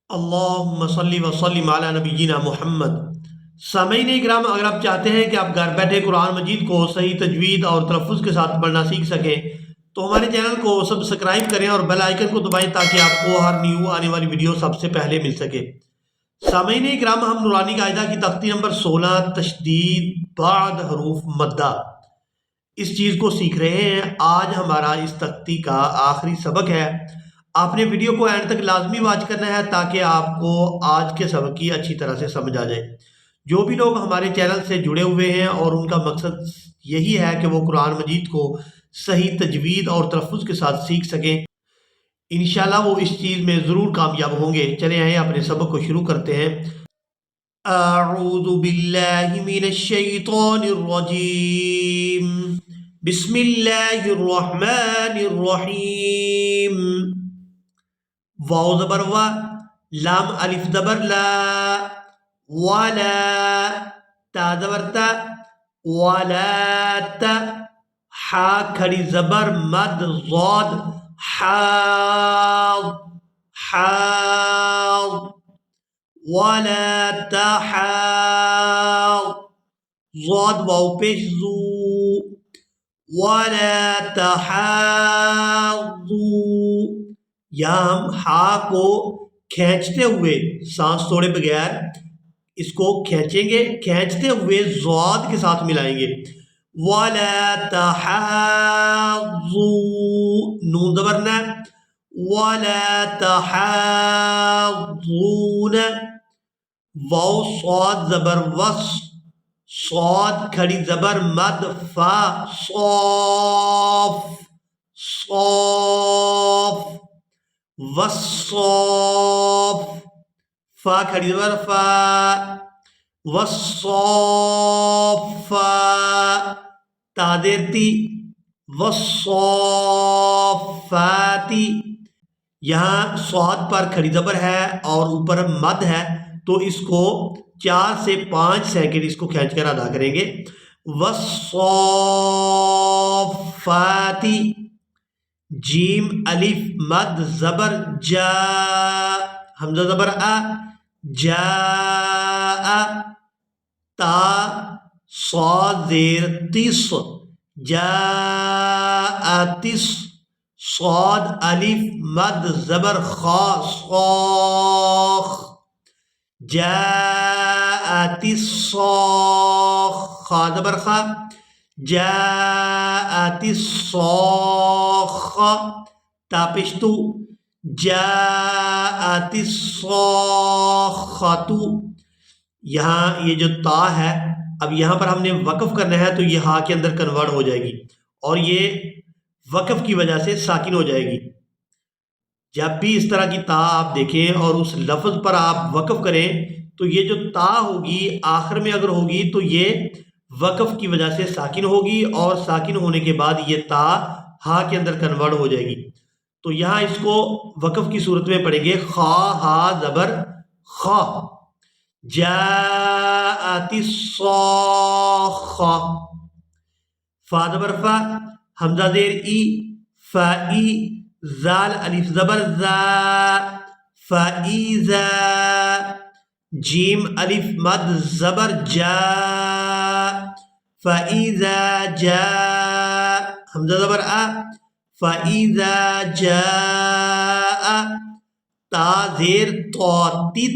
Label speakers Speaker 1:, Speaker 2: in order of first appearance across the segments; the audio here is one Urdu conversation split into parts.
Speaker 1: اللہم صلی وسلم علی نبینا محمد۔ سامعین اکرام، اگر آپ چاہتے ہیں کہ آپ گھر بیٹھے قرآن مجید کو صحیح تجوید اور تلفظ کے ساتھ پڑھنا سیکھ سکیں تو ہمارے چینل کو سبسکرائب کریں اور بیل آئیکن کو دبائیں تاکہ آپ کو ہر نیو آنے والی ویڈیو سب سے پہلے مل سکے۔ سامعین اکرام، ہم نورانی قاعدہ کی تختی نمبر 16 تشدید بعد حروف مدہ اس چیز کو سیکھ رہے ہیں۔ آج ہمارا اس تختی کا آخری سبق ہے۔ آپ نے ویڈیو کو اینڈ تک لازمی واچ کرنا ہے تاکہ آپ کو آج کے سبق کی اچھی طرح سے سمجھ آ جائے۔ جو بھی لوگ ہمارے چینل سے جڑے ہوئے ہیں اور ان کا مقصد یہی ہے کہ وہ قرآن مجید کو صحیح تجوید اور تلفظ کے ساتھ سیکھ سکیں، انشاءاللہ وہ اس چیز میں ضرور کامیاب ہوں گے۔ چلیں آئیں اپنے سبق کو شروع کرتے ہیں۔ اعوذ باللہ من الشیطان الرجیم، بسم اللہ الرحمن الرحیم۔ واو زبر وا، لام الف زبر لا، ولا، تا زبر تا، ولا تا، حا کھڑی زبر مد ضاد، حاض، حاض، ولا تحاض، ضاد واو پیش زو، ولا تحاضو۔ یہاں ہم ہا کو کھینچتے ہوئے، سانس توڑے بغیر اس کو کھینچیں گے، کھینچتے ہوئے ضاد کے ساتھ ملائیں گے۔ وَلَا تَحَاضُّوا، نون زبر نہ، وَلَا تَحَاضُّونَ، واو صاد زبر وس، صاد کھڑی زبر مد فا، صاف، صاف، والصاف، فا کھڑی زبر فا، والصافا، تا زیر تی، والصافاتی۔ یہاں صاد پر کھڑی زبر ہے اور اوپر مد ہے تو اس کو 4 سے 5 سیکنڈ اس کو کھینچ کر ادا کریں گے۔ والصافاتی، جیم الف مد زبر جا، حمزہ زبر آ، جا، تا صاد زیر تس، جاءتس، صاد الف مد زبر خا، صاخ، جاءتس صاخ، خا زبر خا، جاءتس صاخہ، تا پشتو، جاءتس صاخۃ۔ یہاں یہ جو تا ہے، اب یہاں پر ہم نے وقف کرنا ہے تو یہ ہا کے اندر کنورٹ ہو جائے گی اور یہ وقف کی وجہ سے ساکن ہو جائے گی۔ جب بھی اس طرح کی تا آپ دیکھیں اور اس لفظ پر آپ وقف کریں تو یہ جو تا ہوگی آخر میں اگر ہوگی تو یہ وقف کی وجہ سے ساکن ہوگی اور ساکن ہونے کے بعد یہ تا ہا کے اندر کنورٹ ہو جائے گی۔ تو یہاں اس کو وقف کی صورت میں پڑھیں گے، خا ہا زبر خا، جاءت الصاخہ، فا زبر فا، حمزہ زیر ای، فائی، زال الف زبر زا، فائزا، جیم الف مد زبر جا، فائزا جا، حمزہ زبر آ، فائزا جا، تا زیر تو تت۔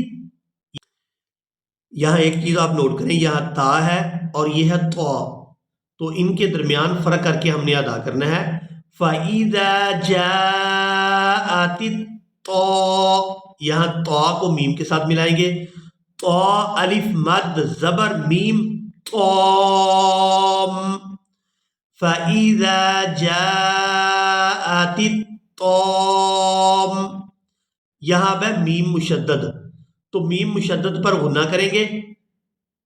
Speaker 1: یہاں ایک چیز آپ نوٹ کریں، یہاں تا ہے اور یہ ہے تو ان کے درمیان فرق کر کے ہم نے ادا کرنا ہے۔ فَإِذَا جَاءَتِ الطَّاء، یہاں تو کو میم کے ساتھ ملائیں گے، تو الف مد زبر میم، طام، فَإِذَا جَاءَتِ الطَّاء، یہاں پہ میم مشدد، تو میم مشدد پر غنہ کریں گے،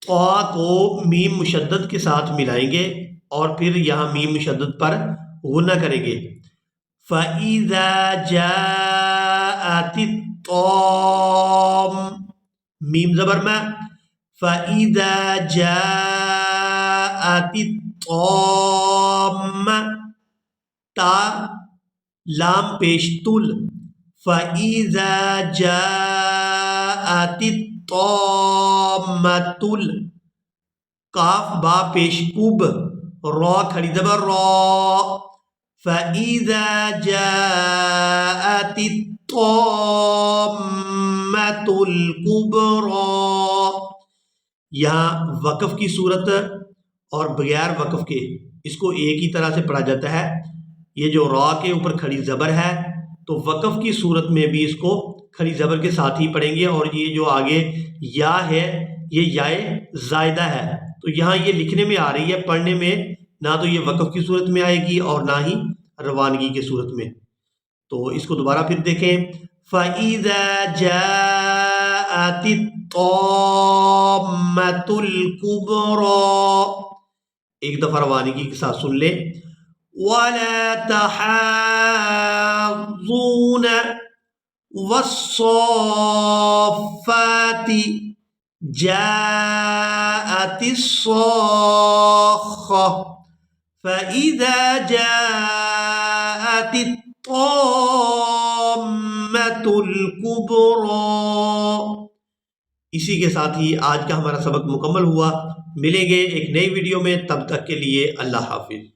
Speaker 1: تو کو میم مشدد کے ساتھ ملائیں گے اور پھر یہاں میم مشدد پر غنہ کریں گے۔ فَإِذَا جَاءَتِ الطَّامَّةُ، میم زبر میں، فَإِذَا جَاءَتِ الطَّامَّةُ، تا لام پیش تل، فَإِذَا جَاءَ الطامۃ، کاف با پیش کوب، را کھڑی زبر را، فَإِذَا جَاءَتِ الطَّامَّةُ الْكُبْرَى۔ یہاں وقف کی صورت اور بغیر وقف کے اس کو ایک ہی طرح سے پڑھا جاتا ہے۔ یہ جو را کے اوپر کھڑی زبر ہے تو وقف کی صورت میں بھی اس کو کھڑی زبر کے ساتھ ہی پڑھیں گے، اور یہ جو آگے یا ہے یہ یائے زائدہ ہے، تو یہاں یہ لکھنے میں آ رہی ہے، پڑھنے میں نہ تو یہ وقف کی صورت میں آئے گی اور نہ ہی روانگی کی صورت میں۔ تو اس کو دوبارہ پھر دیکھیں، فَإِذَا جَاءَتِ الطَّامَّةُ الْكُبْرَى، ایک دفعہ روانگی کے ساتھ سن لیں، وَلَا تَحَاضُّونَ وَالصَّافَّاتِ جَاءَتِ الصَّاخَّةُ فَإِذَا جَاءَتِ الطَّامَّةُ الْكُبْرَى۔ اسی کے ساتھ ہی آج کا ہمارا سبق مکمل ہوا۔ ملیں گے ایک نئی ویڈیو میں، تب تک کے لیے اللہ حافظ۔